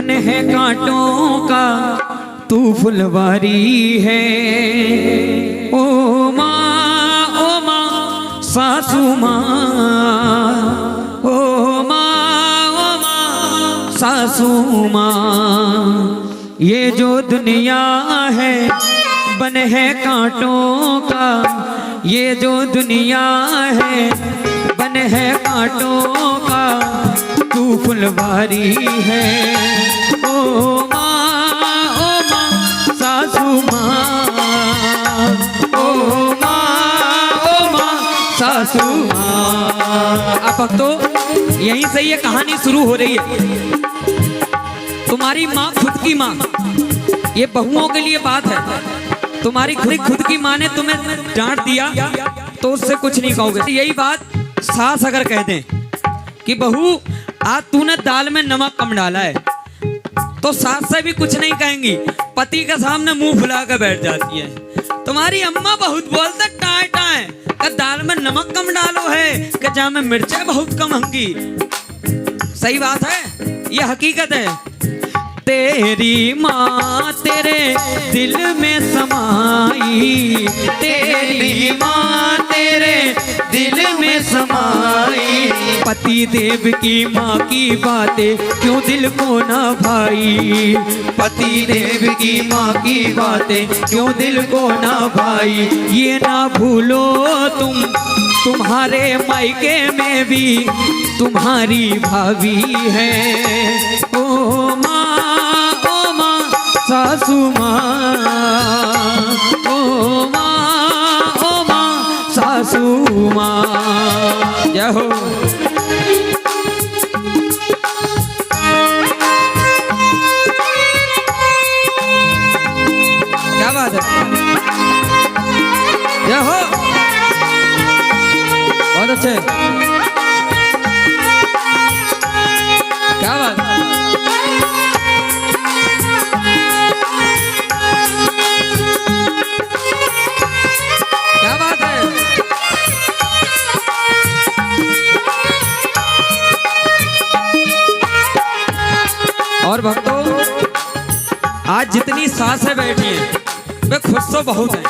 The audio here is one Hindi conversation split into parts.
बन है कांटों का तू फुलवारी है। ओ माँ सासू माँ, ओ माँ सासू माँ। ये जो दुनिया है बन है कांटों का, ये जो दुनिया है बन है कांटों का तू फुलवारी है। ओ माँ सासू माँ, ओ माँ सासू माँ। अब तो यहीं से ये कहानी शुरू हो रही है। तुम्हारी माँ खुद की माँ, ये बहुओं के लिए बात है। तुम्हारी खुद की माँ ने तुम्हें डांट दिया तो उससे कुछ नहीं कहोगे। यही बात सास अगर कह दें कि बहू आज तूने दाल में नमक कम डाला है, तो सास से भी कुछ नहीं कहेंगी, पति के सामने मुंह फुला कर बैठ जाती है। तुम्हारी अम्मा बहुत बोलते टाए टाए कि दाल में नमक कम डालो है, कि जा में मिर्चें बहुत कम होंगी। सही बात है, ये हकीकत है। तेरी माँ तेरे दिल में समाई, तेरी माँ तेरे दिल में समाई। पति देव की माँ की बातें क्यों दिल को ना भाई, पति देव की माँ की बातें क्यों दिल को ना भाई। ये ना भूलो तुम तुम्हारे मायके में भी तुम्हारी भाभी है। ओ माँ सासू माँ, ओ माँ सासू माँ। जय हो। क्या बात है, जय हो, बहुत अच्छे। क्या बात है, क्या बात है। और भक्तों, आज जितनी सासें बैठी हैं वे खुश तो बहुत हैं,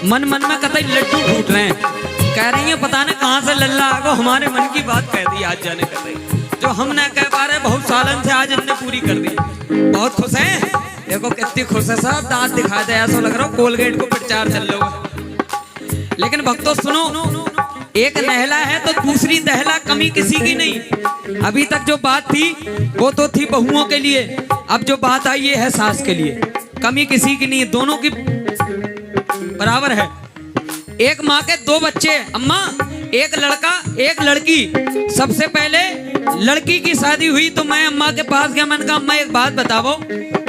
मन मन में कतई लड्डू फूट रहे हैं। कह रही हैं पता नहीं कहाँ से लल्ला आ गो, हमारे मन की बात कह दी आज जाने कतई, जो हम न कह पा रहे बहुत सालन से आज इनने पूरी कर दी। बहुत खुश हैं, देखो कितनी खुश है साहब, दांत दिखा दे, ऐसा लग रहा हो कोलगेट को प्रचार चल रहा हो। लेकिन भक्तों सुनो, एक नहला है तो दूसरी दहला, कमी किसी की नहीं। अभी तक जो बात थी वो तो थी बहुओं के लिए, अब जो बात आई ये है सास के लिए। कमी किसी की नहीं, दोनों की बराबर है। एक माँ के दो बच्चे, अम्मा एक लड़का एक लड़की। सबसे पहले लड़की की शादी हुई तो मैं अम्मा के पास गया, मैंने कहा अम्मा एक बात बताओ,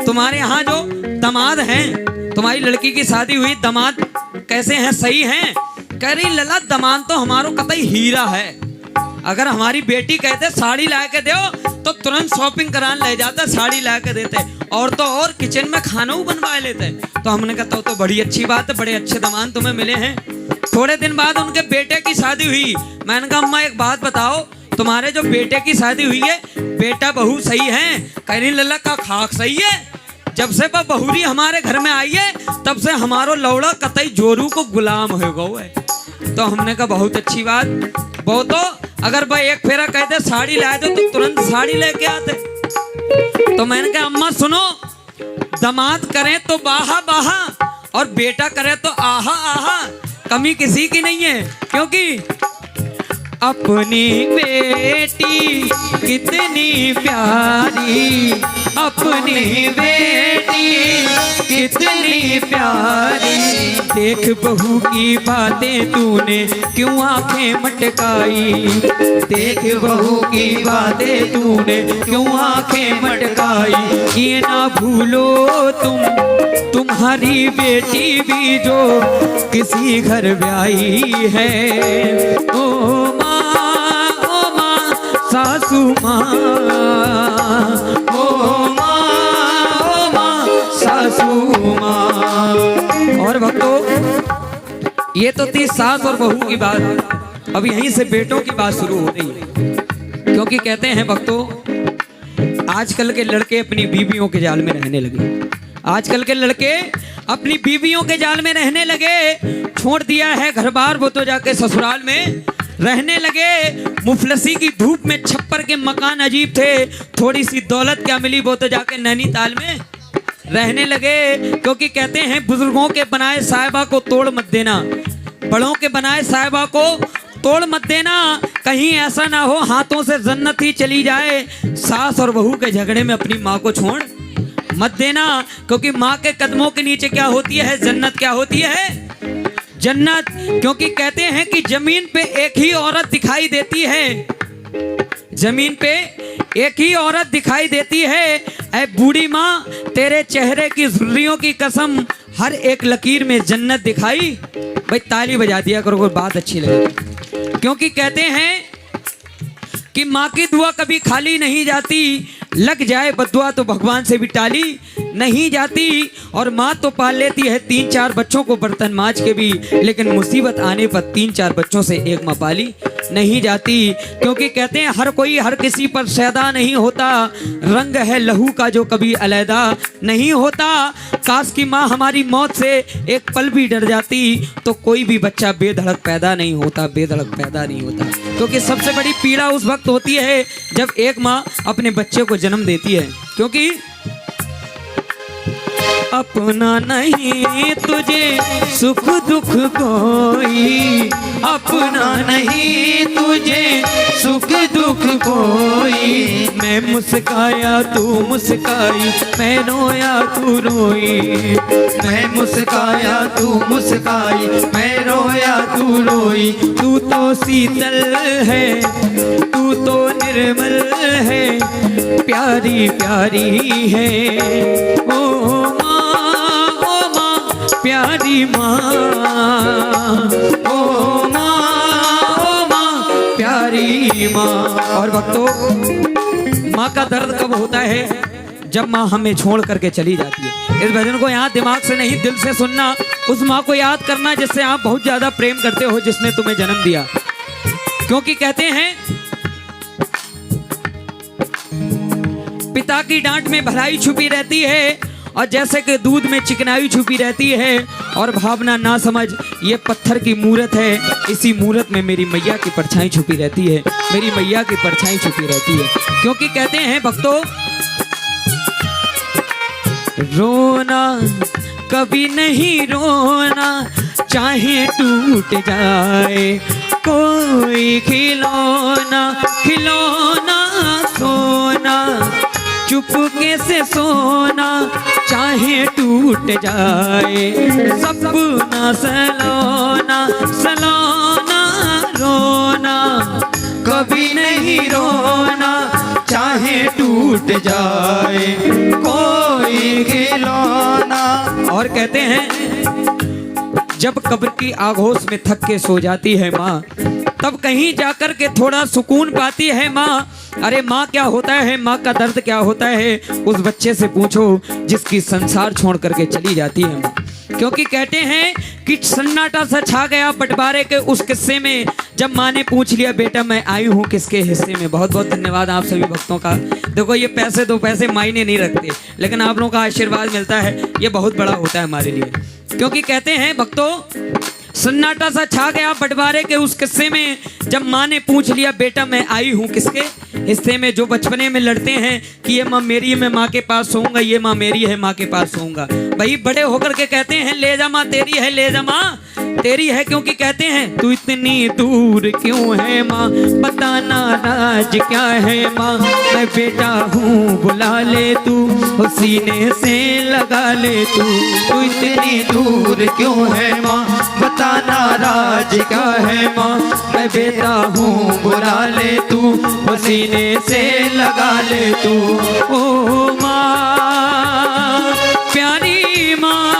तुम्हारे यहाँ जो दामाद हैं, तुम्हारी लड़की की शादी हुई, दामाद कैसे हैं, सही हैं? कह रही लला दामाद तो हमारो कतई हीरा है, अगर हमारी बेटी कहते साड़ी ला के दो तो तुरंत शॉपिंग कराने ले जाता, साड़ी ला के देते, और तो और किचन में खाना बनवा लेते। तो हमने कहा तो बड़ी अच्छी बात है, बड़े अच्छे दामाद तुम्हें मिले हैं। थोड़े दिन बाद उनके बेटे की शादी हुई, मैंने कहा अम्मा एक बात बताओ, तुम्हारे जो बेटे की शादी हुई है बेटा बहू सही है? कह रही लल्ला का खाक सही है, जब से वह बहुरी हमारे घर में आई है तब से हमारो लौड़ा कतई जोरू को गुलाम हो गो है। तो हमने कहा बहुत अच्छी बात, वो तो अगर वह एक फेरा कहते साड़ी लाए दो तो तुरंत साड़ी लेके आते। तो मैंने कहा अम्मा सुनो, दामाद करें तो बाहा बाहा और बेटा करे तो आहा आहा, कमी किसी की नहीं है। क्योंकि अपनी बेटी कितनी प्यारी, अपनी बेटी कितनी प्यारी, देख बहू की बातें तूने क्यों आंखें मटकाई, देख बहू की बातें तूने क्यों आंखें मटकाई। ये ना भूलो तुम्हारी बेटी भी जो किसी घर ब्याही है। ओ माँ सासू माँ, ओ माँ सासू माँ। और भक्तों, ये तो थी सास और बहू की बात, अब यहीं से बेटों की बात शुरू हो रही है। क्योंकि कहते हैं भक्तों, आजकल के लड़के अपनी बीवियों के जाल में रहने लगे। आजकल के लड़के अपनी बीवियों के जाल में रहने लगे। छोड़ दिया है घर बार, वो तो जाके ससुराल में रहने लगे। मुफलसी की धूप में छप्पर के मकान अजीब थे। थोड़ी सी दौलत क्या मिली, वो तो जाके नैनीताल में रहने लगे। क्योंकि कहते हैं बुजुर्गों के बनाए साहिबा को तोड़ मत देना, बड़ों के बनाए साहिबा को तोड़ मत देना। कहीं ऐसा ना हो हाथों से जन्नत ही चली जाए। सास और बहू के झगड़े में अपनी माँ को छोड़ मत देना। क्योंकि माँ के कदमों के नीचे क्या होती है? जन्नत। क्या होती है? जन्नत। क्योंकि कहते हैं कि जमीन पे एक ही औरत दिखाई देती है, जमीन पे एक ही औरत दिखाई देती है। ऐ बूढ़ी माँ, तेरे चेहरे की झुर्रियों की कसम, हर एक लकीर में जन्नत दिखाई। भाई ताली बजा दिया करो, कोई बात अच्छी लगे। क्योंकि कहते हैं कि माँ की दुआ कभी खाली नहीं जाती, लग जाए बद्दुआ तो भगवान से भी टाली नहीं जाती। और माँ तो पाल लेती है 3-4 बच्चों को बर्तन मांज के भी, लेकिन मुसीबत आने पर 3-4 बच्चों से एक माँ पाली नहीं जाती। क्योंकि कहते हैं हर कोई हर किसी पर सैदा नहीं होता, रंग है लहू का जो कभी अलैदा नहीं होता। काश की माँ हमारी मौत से एक पल भी डर जाती, तो कोई भी बच्चा बेधड़क पैदा नहीं होता, बेधड़क पैदा नहीं होता। क्योंकि सबसे बड़ी पीड़ा उस वक्त होती है जब एक माँ अपने बच्चे को जन्म देती है। क्योंकि अपना नहीं तुझे सुख दुख कोई, अपना नहीं तुझे सुख दुख कोई। मैं मुस्काया तू मुस्काई, मैं रोया तू रोई। मैं मुस्काया तू मुस्काई, मैं रोया तू रोई। तू तो शीतल है, तू तो निर्मल है, प्यारी प्यारी है ओ प्यारी माँ, ओ माँ प्यारी माँ। और भक्तों, माँ का दर्द कब होता है? जब माँ हमें छोड़ करके चली जाती है। इस भजन को यहाँ दिमाग से नहीं दिल से सुनना, उस माँ को याद करना जिससे आप बहुत ज्यादा प्रेम करते हो, जिसने तुम्हें जन्म दिया। क्योंकि कहते हैं पिता की डांट में भलाई छुपी रहती है, और जैसे कि दूध में चिकनाई छुपी रहती है। और भावना ना समझ, ये पत्थर की मूरत है, इसी मूरत में मेरी मैया की परछाई छुपी रहती है, मेरी मैया की परछाई छुपी रहती है। क्योंकि कहते हैं भक्तों, रोना कभी नहीं रोना, चाहे टूट जाए कोई खिलौना, खिलौना सोना, चुपके से सोना, चाहे टूट जाए सपना सलोना, सलोना रोना कभी नहीं रोना, चाहे टूट जाए कोई खिलौना। और कहते हैं जब कब्र की आगोश में थक के सो जाती है माँ, तब कहीं जाकर के थोड़ा सुकून पाती है माँ। अरे माँ क्या होता है, माँ का दर्द क्या होता है, उस बच्चे से पूछो जिसकी संसार छोड़ करके चली जाती है माँ। क्योंकि कहते हैं कि सन्नाटा सा छा गया बंटवारे के उस किस्से में, जब माँ ने पूछ लिया बेटा मैं आई हूँ किसके हिस्से में। बहुत बहुत धन्यवाद आप सभी भक्तों का। देखो ये पैसे 2 पैसे मायने नहीं रखते, लेकिन आप लोगों का आशीर्वाद मिलता है, ये बहुत बड़ा होता है हमारे लिए। क्योंकि कहते हैं भक्तों, सन्नाटा सा छा गया बंटवारे के उस किस्से में, जब माँ ने पूछ लिया बेटा मैं आई हूँ किसके हिस्से में। जो बचपने में लड़ते हैं कि ये माँ मेरी है मैं माँ के पास सोऊंगा, ये माँ मेरी है माँ के पास सोऊंगा, भाई बड़े होकर के कहते हैं ले जा माँ तेरी है, ले जा माँ तेरी है। क्योंकि कहते हैं तू इतनी दूर क्यों है माँ, बताना राज क्या है माँ, मैं बेटा हूँ बुला ले तू, सीने से लगा ले तू इतनी दूर क्यों है माँ, बताना राज क्या है माँ, मैं बेटा हूँ बुला ले तू, सीने से लगा ले तू। ओ माँ प्यारी माँ,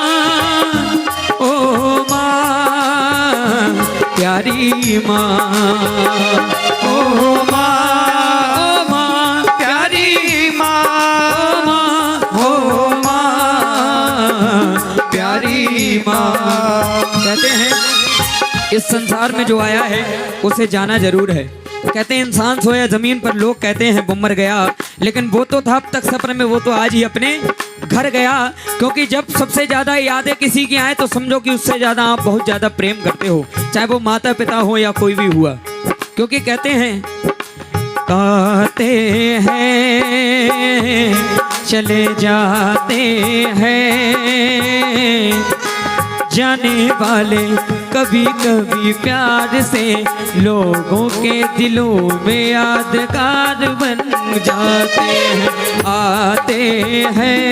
ओ माँ प्यारी माँ, ओ माँ प्यारी माँ, ओ माँ प्यारी माँ। कहते हैं इस संसार में जो आया है उसे जाना जरूर है। कहते हैं इंसान सोया जमीन पर, लोग कहते हैं वो मर गया, लेकिन वो तो था अब तक सफर में, वो तो आज ही अपने घर गया। क्योंकि जब सबसे ज्यादा यादें किसी की आए तो समझो कि उससे ज्यादा आप बहुत ज्यादा प्रेम करते हो, चाहे वो माता पिता हो या कोई भी हुआ। क्योंकि कहते हैं चले जाते हैं जाने वाले, कभी कभी प्यार से लोगों के दिलों में यादगार बन जाते हैं। आते हैं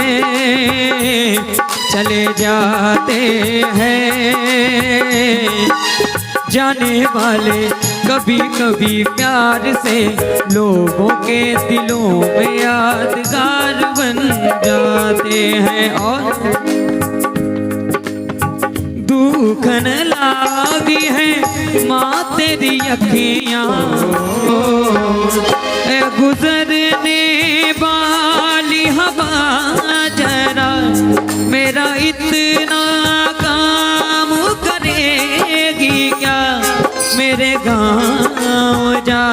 चले जाते हैं जाने वाले, कभी कभी प्यार से लोगों के दिलों में यादगार बन जाते हैं। और दुखन लागी है माँ तेरी अखियाँ, गुजरने वाली हवा जरा मेरा इतना काम करेगी क्या। मेरे गाँव जा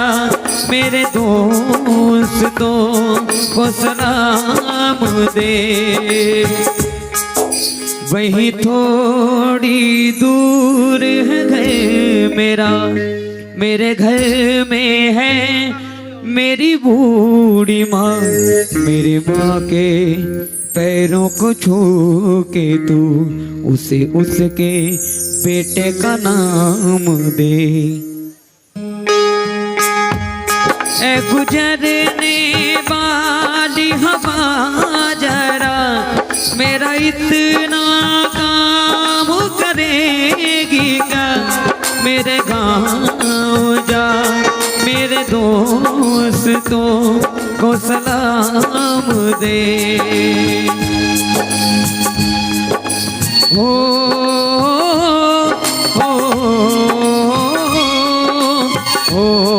मेरे दोस्तों को सलाम दे, वही थोड़ी दूर है घर मेरा, मेरे घर में है मेरी बूढ़ी माँ। मेरी माँ के पैरों को छू के तू उसे उसके बेटे का नाम दे। गुजरने वाली हवा जरा मेरा इतना काम करेगी क्या। मेरे गाँव जा मेरे दोस्तों को सलाम दे। हो हो हो